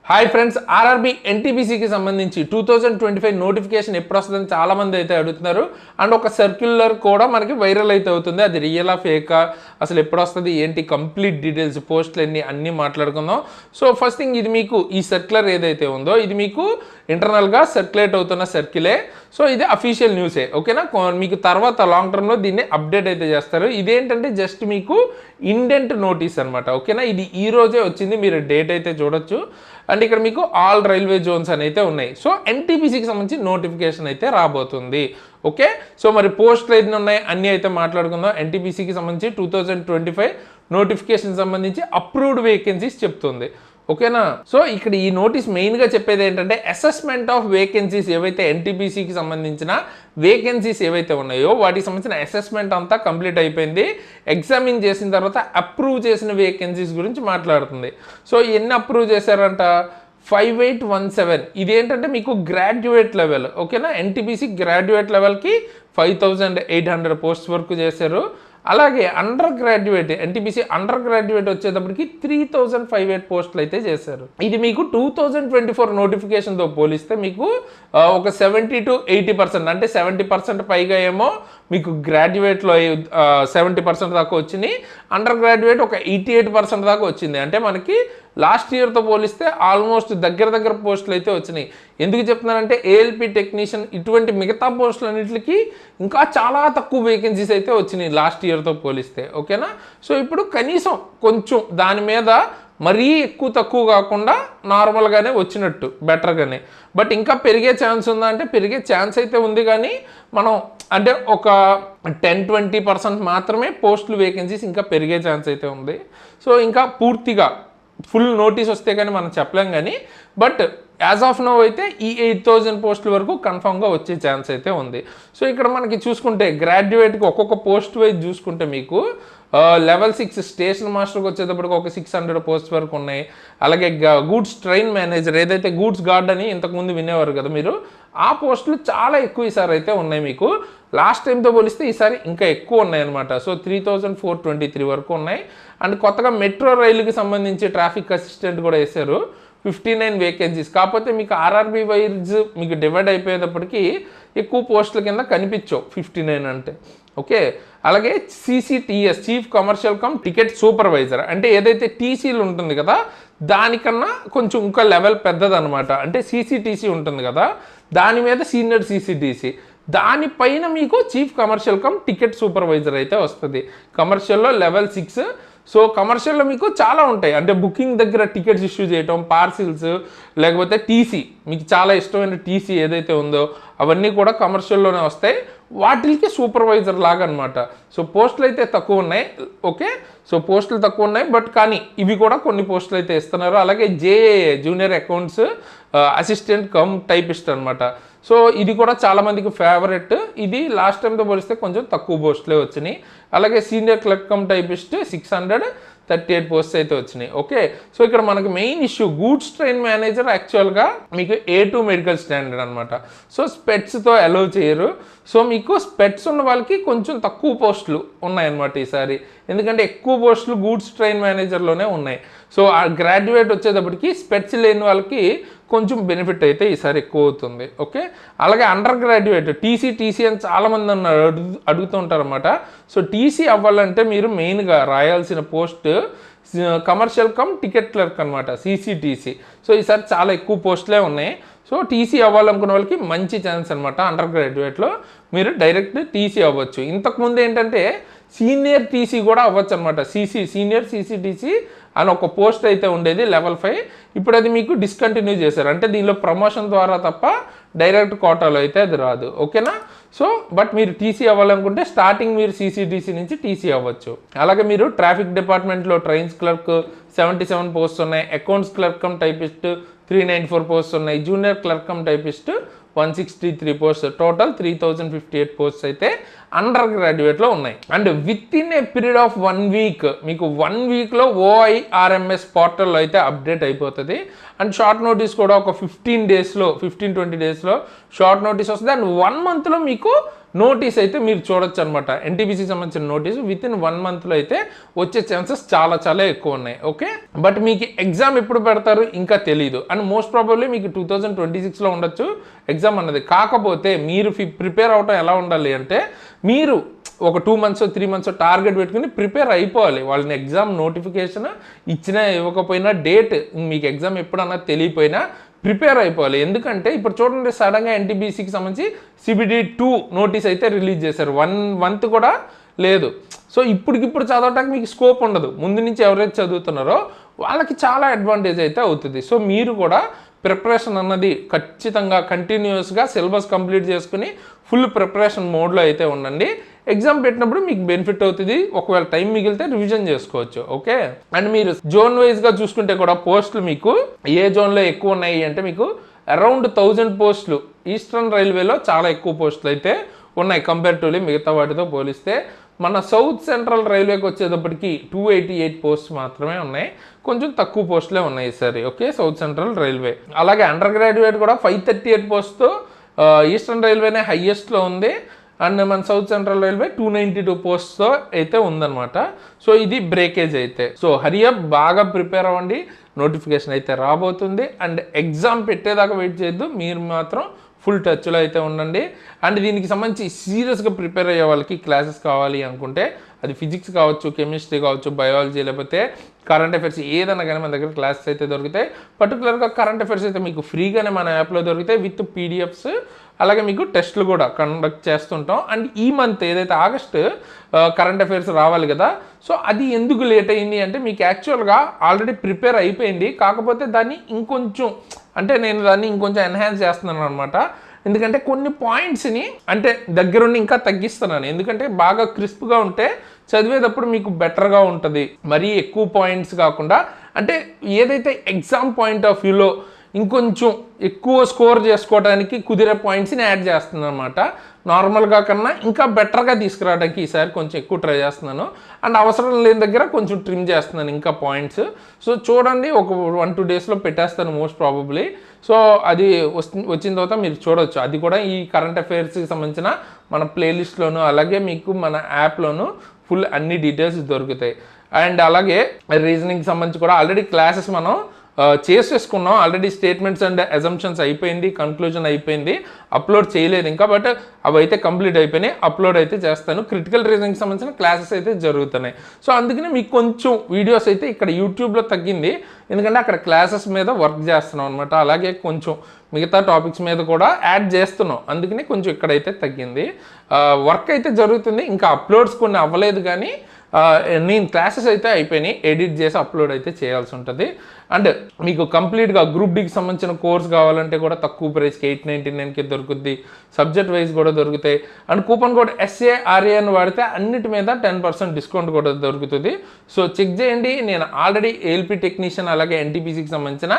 Hi friends, RRB ఎన్టీపీసీకి సంబంధించి 2025 notification ఎప్పుడు వస్తుందని చాలా మంది అయితే అడుగుతున్నారు. అండ్ ఒక సర్క్యులర్ కూడా మనకి వైరల్ అయితే అవుతుంది. అది రియలా ఫేకా, అసలు ఎప్పుడు వస్తుంది ఏంటి, కంప్లీట్ డీటెయిల్స్, పోస్టులు అన్నీ మాట్లాడుకుందాం. సో ఫస్ట్ థింగ్, ఇది మీకు ఈ సర్క్యులర్ ఏదైతే ఉందో ఇది మీకు ఇంటర్నల్గా సర్క్యులేట్ అవుతున్న సర్క్యులే. సో ఇది అఫీషియల్ న్యూసే, ఓకేనా. మీకు తర్వాత లాంగ్ టర్మ్లో దీన్ని అప్డేట్ అయితే చేస్తారు. ఇదేంటంటే జస్ట్ మీకు ఇండెంట్ నోటీస్ అనమాట, ఓకేనా. ఇది ఈ రోజే వచ్చింది, మీరు డేట్ అయితే చూడొచ్చు. అండ్ ఇక్కడ మీకు ఆల్ రైల్వే జోన్స్ అని అయితే ఉన్నాయి. సో ఎన్టీపీసీకి సంబంధించి నోటిఫికేషన్ అయితే రాబోతుంది, ఓకే. సో మరి పోస్టులు ఎన్ని ఉన్నాయి అన్నీ అయితే మాట్లాడుకుందాం. ఎన్టీపీసీకి సంబంధించి 2025 నోటిఫికేషన్ సంబంధించి అప్రూవ్డ్ వేకెన్సీస్ చెప్తుంది, ఓకేనా. సో ఇక్కడ ఈ నోటీస్ మెయిన్గా చెప్పేది ఏంటంటే అసెస్మెంట్ ఆఫ్ వేకెన్సీస్, ఏవైతే ఎన్టీపీసీకి సంబంధించిన వేకెన్సీస్ ఏవైతే ఉన్నాయో వాటికి సంబంధించిన అసెస్మెంట్ అంతా కంప్లీట్ అయిపోయింది. ఎగ్జామిన్ చేసిన తర్వాత అప్రూవ్ చేసిన వేకెన్సీస్ గురించి మాట్లాడుతుంది. సో ఎన్ని అప్రూవ్ చేశారంట? 5817. ఇదేంటంటే మీకు గ్రాడ్యుయేట్ లెవెల్, ఓకేనా. ఎన్టీపీసీ గ్రాడ్యుయేట్ లెవెల్కి 5800 పోస్ట్ వరకు చేశారు. అలాగే under graduate, NTPC under graduate వచ్చేటప్పటికి 3058 పోస్టులు అయితే చేశారు. ఇది మీకు 2024 నోటిఫికేషన్తో పోలిస్తే మీకు ఒక 70 to 80%, అంటే 70% పైగా ఏమో మీకు గ్రాడ్యుయేట్లో 70% దాకా వచ్చినాయి. అండర్ గ్రాడ్యుయేట్ ఒక 88% దాకా వచ్చింది. అంటే మనకి లాస్ట్ ఇయర్తో పోలిస్తే ఆల్మోస్ట్ దగ్గర పోస్టులు అయితే వచ్చినాయి. ఎందుకు చెప్తున్నానంటే ఏఎల్పి టెక్నీషియన్ ఇటువంటి మిగతా పోస్టులు అన్నింటికి ఇంకా చాలా తక్కువ వేకెన్సీస్ అయితే వచ్చినాయి లాస్ట్ ఇయర్తో పోలిస్తే, ఓకేనా. సో ఇప్పుడు కనీసం కొంచెం దాని మీద మరీ తక్కువ కాకుండా నార్మల్గానే వచ్చినట్టు, బెటర్గానే. బట్ ఇంకా పెరిగే ఛాన్స్ ఉందా అంటే పెరిగే ఛాన్స్ అయితే ఉంది, కానీ మనం అంటే ఒక 10-20% మాత్రమే పోస్టులు వేకెన్సీస్ ఇంకా పెరిగే ఛాన్స్ అయితే ఉంది. సో ఇంకా పూర్తిగా ఫుల్ నోటీస్ వస్తే కానీ మనం చెప్పలేం, కానీ బట్ యాజ్ ఆఫ్ నో అయితే ఈ 8000 పోస్టుల వరకు కన్ఫామ్గా వచ్చే ఛాన్స్ అయితే ఉంది. సో ఇక్కడ మనకి చూసుకుంటే గ్రాడ్యుయేట్కి ఒక్కొక్క పోస్ట్ వైజ్ చూసుకుంటే మీకు లెవెల్ 6 స్టేషన్ మాస్టర్కి వచ్చేటప్పటికి ఒక 600 పోస్ట్ వరకు ఉన్నాయి. అలాగే గూడ్స్ ట్రైన్ మేనేజర్, ఏదైతే గూడ్స్ గార్డ్ అని ఇంతకుముందు వినేవారు కదా మీరు, ఆ పోస్టులు చాలా ఎక్కువ ఈసారి అయితే ఉన్నాయి. మీకు లాస్ట్ టైంతో పోలిస్తే ఈసారి ఇంకా ఎక్కువ ఉన్నాయన్నమాట. సో 3423 వరకు ఉన్నాయి. అండ్ కొత్తగా మెట్రో రైలుకి సంబంధించి ట్రాఫిక్ అసిస్టెంట్ కూడా వేశారు, 59 వేకెన్సీస్. కాకపోతే మీకు ఆర్ఆర్బీ వైజ్ మీకు డివైడ్ అయిపోయేటప్పటికి ఎక్కువ పోస్టుల కింద కనిపించవు 59 అంటే, ఓకే. అలాగే CCTS, chief commercial cum ticket supervisor, అంటే ఏదైతే టీసీలు ఉంటుంది కదా దానికన్నా కొంచెం ఇంకా లెవెల్ పెద్దదనమాట. అంటే సిసిటిసి ఉంటుంది కదా దాని మీద సీనియర్ సిసిటిసి, దానిపైన మీకు chief commercial cum ticket supervisor అయితే వస్తుంది. కమర్షియల్లో లెవెల్ 6. సో కమర్షియల్లో మీకు చాలా ఉంటాయి, అంటే బుకింగ్ దగ్గర టికెట్స్ ఇష్యూ చేయటం, పార్సిల్స్, లేకపోతే టీసీ, మీకు చాలా ఇష్టమైన టీసీ ఏదైతే ఉందో అవన్నీ కూడా కమర్షియల్లోనే వస్తాయి. వాటికి సూపర్వైజర్ లాగా అనమాట. సో పోస్టులు అయితే తక్కువ ఉన్నాయి, ఓకే. సో పోస్టులు తక్కువ ఉన్నాయి, బట్ కానీ ఇవి కూడా కొన్ని పోస్టులు అయితే ఇస్తున్నారు. అలాగే JAA, junior accounts assistant cum typist అనమాట. సో ఇది కూడా చాలామందికి ఫేవరెట్. ఇది లాస్ట్ టైంతో పోలిస్తే కొంచెం తక్కువ పోస్టులే వచ్చినాయి. అలాగే senior clerk cum typist 638 posts అయితే వచ్చినాయి, ఓకే. సో ఇక్కడ మనకి main issue goods train manager యాక్చువల్గా మీకు A2 మెడికల్ స్టాండర్డ్ అనమాట. సో స్పెట్స్తో అలౌ చేయరు. సో మీకు స్పెట్స్ ఉన్న వాళ్ళకి కొంచెం తక్కువ పోస్టులు ఉన్నాయన్నమాట ఈసారి, ఎందుకంటే ఎక్కువ పోస్టులు గూడ్స్ ట్రైన్ మేనేజర్లోనే ఉన్నాయి. సో ఆ గ్రాడ్యుయేట్ వచ్చేటప్పటికి స్పెట్స్ లేని వాళ్ళకి కొంచెం బెనిఫిట్ అయితే ఈసారి ఎక్కువ అవుతుంది, ఓకే. అలాగే అండర్ గ్రాడ్యుయేట్ టీసీ అని చాలామంది అడుగుతూ ఉంటారన్నమాట. సో టీసీ అవ్వాలంటే మీరు మెయిన్గా రాయాల్సిన post commercial cum ticket clerk అనమాట, సిసిటిసి. సో ఈసారి చాలా ఎక్కువ పోస్టులే ఉన్నాయి. సో టీసీ అవ్వాలనుకున్న వాళ్ళకి మంచి ఛాన్స్ అనమాట. అండర్ గ్రాడ్యుయేట్లో మీరు డైరెక్ట్ టీసీ అవ్వచ్చు. ఇంతకుముందు ఏంటంటే సీనియర్ టీసీ కూడా అవ్వచ్చు అనమాట, సీనియర్ సిసిటిసి అని ఒక పోస్ట్ అయితే ఉండేది లెవెల్ 5. ఇప్పుడు అది మీకు డిస్కంటిన్యూ చేశారు, అంటే దీనిలో ప్రమోషన్ ద్వారా తప్ప డైరెక్ట్ కోటాలో అయితే అది రాదు, ఓకేనా. సో బట్ మీరు టీసీ అవ్వాలనుకుంటే స్టార్టింగ్ మీరు సిసిటిసి నుంచి టీసీ అవ్వచ్చు. అలాగే మీరు ట్రాఫిక్ డిపార్ట్మెంట్లో ట్రైన్స్ క్లర్క్ 77 పోస్ట్ ఉన్నాయి. Accounts clerk cum typist 394 post ఉన్నాయి. Junior clerk cum typist 163 post, total 3058 post అయితే అండర్ గ్రాడ్యుయేట్లో ఉన్నాయి. And with in a period of 1 week మీకు 1 వీక్లో OIRMS పోర్టల్లో అయితే అప్డేట్ అయిపోతుంది. అండ్ షార్ట్ నోటీస్ కూడా ఒక 15-20 డేస్లో షార్ట్ నోటీస్ వస్తుంది. అండ్ 1 మంత్లో మీకు నోటీస్ అయితే మీరు చూడొచ్చు అనమాట. ఎన్టీపీసీకి సంబంధించిన నోటీస్ వితిన్ 1 monthలో అయితే వచ్చే ఛాన్సెస్ చాలా చాలా ఎక్కువ ఉన్నాయి. ఓకే, బట్ మీకు ఎగ్జామ్ ఎప్పుడు పెడతారు ఇంకా తెలియదు, అండ్ మోస్ట్ ప్రాబబ్లీ మీకు 2026లో ఉండొచ్చు ఎగ్జామ్ అన్నది. కాకపోతే మీరు ప్రిపేర్ అవటం ఎలా ఉండాలి అంటే, మీరు ఒక 2 months 3 months టార్గెట్ పెట్టుకుని ప్రిపేర్ అయిపోవాలి. వాళ్ళని ఎగ్జామ్ నోటిఫికేషన్ ఇచ్చినా ఇవ్వకపోయినా, డేట్ మీకు ఎగ్జామ్ ఎప్పుడన్నా తెలియపోయినా ప్రిపేర్ అయిపోవాలి. ఎందుకంటే ఇప్పుడు చూడండి, సడన్గా ఎన్టీపీసీకి సంబంధించి CBT 2 నోటీస్ అయితే రిలీజ్ చేశారు. 1 month కూడా లేదు. సో ఇప్పటికిప్పుడు చదవటానికి మీకు స్కోప్ ఉండదు. ముందు నుంచి ఎవరైతే చదువుతున్నారో వాళ్ళకి చాలా అడ్వాంటేజ్ అయితే అవుతుంది. సో మీరు కూడా ప్రిపరేషన్ అన్నది ఖచ్చితంగా కంటిన్యూస్గా సిలబస్ కంప్లీట్ చేసుకుని ఫుల్ ప్రిపరేషన్ మోడ్లో అయితే ఉండండి. ఎగ్జామ్ పెట్టినప్పుడు మీకు బెనిఫిట్ అవుతుంది. ఒకవేళ టైం మిగిలితే రివిజన్ చేసుకోవచ్చు. ఓకే, అండ్ మీరు జోన్ వైజ్గా చూసుకుంటే కూడా పోస్టులు మీకు ఏ జోన్లో ఎక్కువ ఉన్నాయి అంటే, మీకు అరౌండ్ 1000 పోస్టులు ఈస్టర్న్ రైల్వేలో చాలా ఎక్కువ పోస్టులు అయితే ఉన్నాయి కంపేరిటివ్లీ మిగతా వాటితో పోలిస్తే. మన సౌత్ సెంట్రల్ రైల్వేకి వచ్చేటప్పటికి 288 పోస్ట్ మాత్రమే ఉన్నాయి, కొంచెం తక్కువ పోస్టులే ఉన్నాయి ఈసారి. Okay, south central railway. అలాగే అండర్ గ్రాడ్యుయేట్ కూడా 538 పోస్ట్తో ఈస్టర్న్ రైల్వేనే హైయెస్ట్లో ఉంది, అండ్ మన సౌత్ సెంట్రల్ రైల్వే 292 పోస్ట్తో అయితే ఉందన్నమాట. సో ఇది బ్రేకేజ్ అయితే. సో హరియప్, బాగా ప్రిపేర్ అవ్వండి, నోటిఫికేషన్ అయితే రాబోతుంది. అండ్ ఎగ్జామ్ పెట్టేదాకా వెయిట్ చేయొద్దు, మీరు మాత్రం ఫుల్ టచ్లో అయితే ఉండండి. అండ్ దీనికి సంబంధించి సీరియస్గా ప్రిపేర్ అయ్యే వాళ్ళకి క్లాసెస్ కావాలి అనుకుంటే, అది ఫిజిక్స్ కావచ్చు, కెమిస్ట్రీ కావచ్చు, బయాలజీ, లేకపోతే కరెంట్ అఫైర్స్ ఏదైనా కానీ మన దగ్గర క్లాసెస్ అయితే దొరుకుతాయి. పర్టికులర్గా కరెంట్ అఫైర్స్ అయితే మీకు ఫ్రీగానే మన యాప్లో దొరుకుతాయి విత్ PDFs. అలాగే మీకు టెస్ట్లు కూడా కండక్ట్ చేస్తుంటాం. అండ్ ఈ మంత్ ఏదైతే ఆగస్ట్ కరెంట్ అఫైర్స్ రావాలి కదా, సో అది ఎందుకు లేట్ అయింది అంటే, మీకు యాక్చువల్గా ఆల్రెడీ ప్రిపేర్ అయిపోయింది, కాకపోతే దాన్ని ఇంకొంచెం నేను దాన్ని ఇంకొంచెం ఎన్హాన్స్ చేస్తున్నాను అనమాట. ఎందుకంటే కొన్ని పాయింట్స్ని దగ్గరుండి ఇంకా తగ్గిస్తున్నాను. ఎందుకంటే బాగా క్రిస్ప్గా ఉంటే చదివేటప్పుడు మీకు బెటర్గా ఉంటుంది. మరీ ఎక్కువ పాయింట్స్ కాకుండా, ఏదైతే ఎగ్జామ్ పాయింట్ ఆఫ్ వ్యూలో ఇంకొంచెం ఎక్కువ స్కోర్ చేసుకోవడానికి కుదిరే పాయింట్స్ని యాడ్ చేస్తున్నాను అనమాట. నార్మల్గా కన్నా ఇంకా బెటర్గా తీసుకురావడానికి ఈసారి కొంచెం ఎక్కువ ట్రై చేస్తున్నాను. అండ్ అవసరం లేని దగ్గర కొంచెం ట్రిమ్ చేస్తున్నాను ఇంకా పాయింట్స్. సో చూడండి, ఒక 1-2 డేస్లో పెట్టేస్తాను మోస్ట్ ప్రాబబ్లీ. సో అది వచ్చిన తర్వాత మీరు చూడవచ్చు. అది కూడా ఈ కరెంట్ అఫైర్స్కి సంబంధించిన మన ప్లేలిస్ట్లోను, అలాగే మీకు మన యాప్లోను ఫుల్ అన్ని డీటెయిల్స్ దొరుకుతాయి. అండ్ అలాగే రీజనింగ్కి సంబంధించి కూడా ఆల్రెడీ క్లాసెస్ మనం చేసేసుకున్నాం. ఆల్రెడీ స్టేట్మెంట్స్ అండ్ అజంప్షన్స్ అయిపోయింది, కన్క్లూజన్ అయిపోయింది, అప్లోడ్ చేయలేదు ఇంకా, బట్ అవి అయితే కంప్లీట్ అయిపోయినాయి. అప్లోడ్ అయితే చేస్తాను. క్రిటికల్ రీజనింగ్కి సంబంధించిన క్లాసెస్ అయితే జరుగుతున్నాయి. సో అందుకని మీకు కొంచెం వీడియోస్ అయితే ఇక్కడ యూట్యూబ్లో తగ్గింది, ఎందుకంటే అక్కడ క్లాసెస్ మీద వర్క్ చేస్తున్నాం అనమాట. అలాగే కొంచెం మిగతా టాపిక్స్ మీద కూడా యాడ్ చేస్తున్నాం, అందుకని కొంచెం ఇక్కడైతే తగ్గింది. వర్క్ అయితే జరుగుతుంది, ఇంకా అప్లోడ్స్ కొన్ని అవ్వలేదు, కానీ నేను క్లాసెస్ అయితే అయిపోయినాయి, ఎడిట్ చేసి అప్లోడ్ అయితే చేయాల్సి ఉంటుంది. అండ్ మీకు కంప్లీట్గా గ్రూప్ డికి సంబంధించిన కోర్స్ కావాలంటే కూడా తక్కువ ప్రైస్కి 899కి దొరుకుద్ది. సబ్జెక్ట్ వైజ్ కూడా దొరుకుతాయి. అండ్ కూపన్ కోడ్ SARA అని వాడితే అన్నిటి మీద 10% డిస్కౌంట్ కూడా దొరుకుతుంది. సో చెక్ చేయండి. నేను ఆల్రెడీ ALP టెక్నీషియన్ అలాగే NTPCకి సంబంధించిన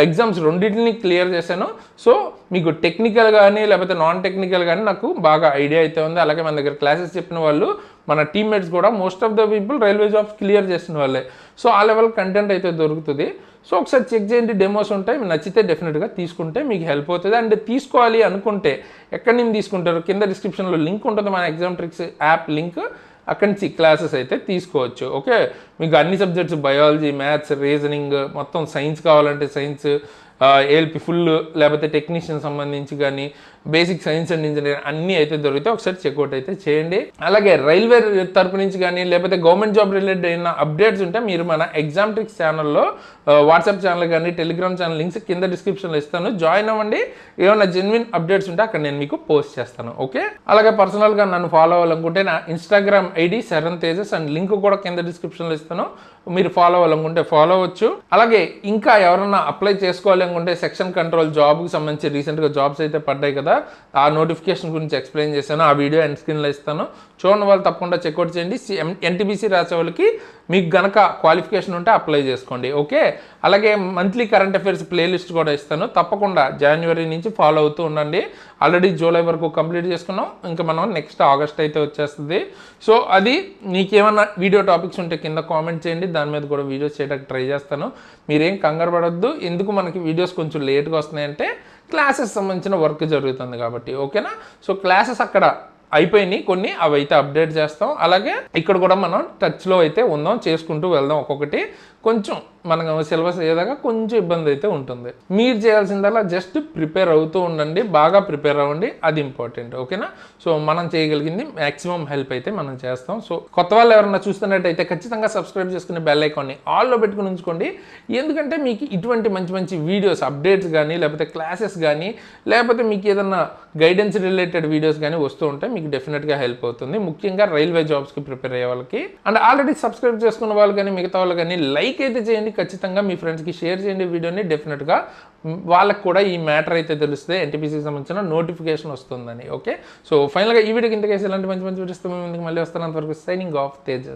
ఎగ్జామ్స్ రెండింటిని క్లియర్ చేశాను. సో మీకు టెక్నికల్ కానీ లేకపోతే నాన్ టెక్నికల్ కానీ నాకు బాగా ఐడియా అయితే ఉంది. అలాగే మన దగ్గర క్లాసెస్ చెప్పిన వాళ్ళు, మన టీమ్మేట్స్ కూడా most of the people railway jobs clear చేసిన వాళ్ళే. సో ఆ లెవెల్ కంటెంట్ అయితే దొరుకుతుంది. సో ఒకసారి చెక్ చేయండి, డెమోస్ ఉంటాయి, నచ్చితే డెఫినెట్గా తీసుకుంటే మీకు హెల్ప్ అవుతుంది. అండ్ తీసుకోవాలి అనుకుంటే ఎక్కడి నుంచి తీసుకుంటారు, కింద డిస్క్రిప్షన్లో లింక్ ఉంటుంది, మన ఎగ్జామ్ ట్రిక్స్ యాప్ లింక్, అక్కడి నుంచి క్లాసెస్ అయితే తీసుకోవచ్చు. ఓకే, మీకు అన్ని సబ్జెక్ట్స్ బయాలజీ, మ్యాథ్స్, రీజనింగ్, మొత్తం సైన్స్ కావాలంటే సైన్స్, ALP ఫుల్, లేకపోతే టెక్నీషియన్ సంబంధించి కానీ బేసిక్ సైన్స్ అండ్ ఇంజనీరింగ్ అన్నీ అయితే దొరికితే ఒకసారి చెక్అవుట్ అయితే చేయండి. అలాగే రైల్వే తరపు నుంచి కానీ లేకపోతే గవర్నమెంట్ జాబ్ రిలేటెడ్ అయిన అప్డేట్స్ ఉంటే మీరు మన ఎగ్జామ్ ట్రిక్స్ ఛానల్లో వాట్సాప్ ఛానల్ కానీ టెలిగ్రామ్ ఛానల్ లింక్స్ కింద డిస్క్రిప్షన్లో ఇస్తాను, జాయిన్ అవ్వండి. ఏమైనా జెన్యున్ అప్డేట్స్ ఉంటే అక్కడ నేను మీకు పోస్ట్ చేస్తాను. ఓకే, అలాగే పర్సనల్గా నన్ను ఫాలో అవ్వాలనుకుంటే నా Instagram ID Sharan Tejas, and link కూడా కింద డిస్క్రిప్షన్లో ఇస్తాను, మీరు ఫాలో అవ్వాలనుకుంటే ఫాలో అవ్వచ్చు. అలాగే ఇంకా ఎవరైనా అప్లై చేసుకోవాలనుకుంటే సెక్షన్ కంట్రోల్ జాబ్కి సంబంధించి రీసెంట్గా జాబ్స్ అయితే పడ్డాయి కదా, ఆ నోటిఫికేషన్ గురించి ఎక్స్ప్లెయిన్ చేశాను, ఆ వీడియో ఎండ్ స్క్రీన్లో ఇస్తాను, చూడని వాళ్ళు తప్పకుండా చెక్అవుట్ చేయండి. NTPC రాసే వాళ్ళకి మీకు గనక క్వాలిఫికేషన్ ఉంటే అప్లై చేసుకోండి. ఓకే, అలాగే మంత్లీ కరెంట్ అఫైర్స్ ప్లేలిస్ట్ కూడా ఇస్తాను, తప్పకుండా జనవరి నుంచి ఫాలో అవుతూ ఉండండి. ఆల్రెడీ జూలై వరకు కంప్లీట్ చేసుకున్నాం, ఇంకా మనం నెక్స్ట్ ఆగస్ట్ అయితే వచ్చేస్తుంది. సో అది మీకేమన్నా వీడియో టాపిక్స్ ఉంటే కింద కామెంట్ చేయండి, దాని మీద కూడా వీడియోస్ చేయడానికి ట్రై చేస్తాను. మీరేం కంగారు పడొద్దు, ఎందుకు మనకి వీడియోస్ కొంచెం లేట్గా వస్తున్నాయంటే క్లాసెస్ సంబంధించిన వర్క్ జరుగుతుంది కాబట్టి. ఓకేనా, సో క్లాసెస్ అక్కడ అయిపోయినాయి కొన్ని, అవి అయితే అప్డేట్ చేస్తాం. అలాగే ఇక్కడ కూడా మనం టచ్లో అయితే ఉందాం, చేసుకుంటూ వెళ్దాం ఒక్కొక్కటి. కొంచెం మనకు సిలబస్ ఏదాకా కొంచెం ఇబ్బంది అయితే ఉంటుంది. మీరు చేయాల్సిందల్లా జస్ట్ ప్రిపేర్ అవుతూ ఉండండి, బాగా ప్రిపేర్ అవ్వండి, అది ఇంపార్టెంట్. ఓకేనా? సో మనం చేయగలిగింది మ్యాక్సిమం హెల్ప్ అయితే మనం చేస్తాం. సో కొత్త వాళ్ళు ఎవరన్నా చూస్తున్నట్టయితే ఖచ్చితంగా సబ్స్క్రైబ్ చేసుకుని బెల్ ఐకాన్ని ఆల్లో పెట్టుకుని ఉంచుకోండి. ఎందుకంటే మీకు ఇటువంటి మంచి మంచి వీడియోస్ అప్డేట్స్ కానీ, లేకపోతే క్లాసెస్ కానీ, లేకపోతే మీకు ఏదన్నా గైడెన్స్ రిలేటెడ్ వీడియోస్ కానీ వస్తూ ఉంటే మీకు డెఫినెట్గా హెల్ప్ అవుతుంది. ముఖ్యంగా రైల్వే జాబ్స్కి ప్రిపేర్ అయ్యే వాళ్ళకి. అండ్ ఆల్రెడీ సబ్స్క్రైబ్ చేసుకున్న వాళ్ళు కానీ, మిగతా వాళ్ళు కానీ లైక్ అయితే చేయండి, ఖచ్చితంగా మీ ఫ్రెండ్స్కి షేర్ చేయండి వీడియోని. డెఫినెట్గా వాళ్ళకి కూడా ఈ మ్యాటర్ అయితే తెలుస్తుంది, ఎన్టీపీసీకి సంబంధించిన నోటిఫికేషన్ వస్తుందని. ఓకే, సో ఫైనల్గా ఈ వీడియోకి ఇంతకేసి ఇలాంటి మంచి మంచి వీడియోస్ ముందుకు మళ్ళీ వస్తాను. అంతవరకు సైనింగ్ ఆఫ్ తేజస్.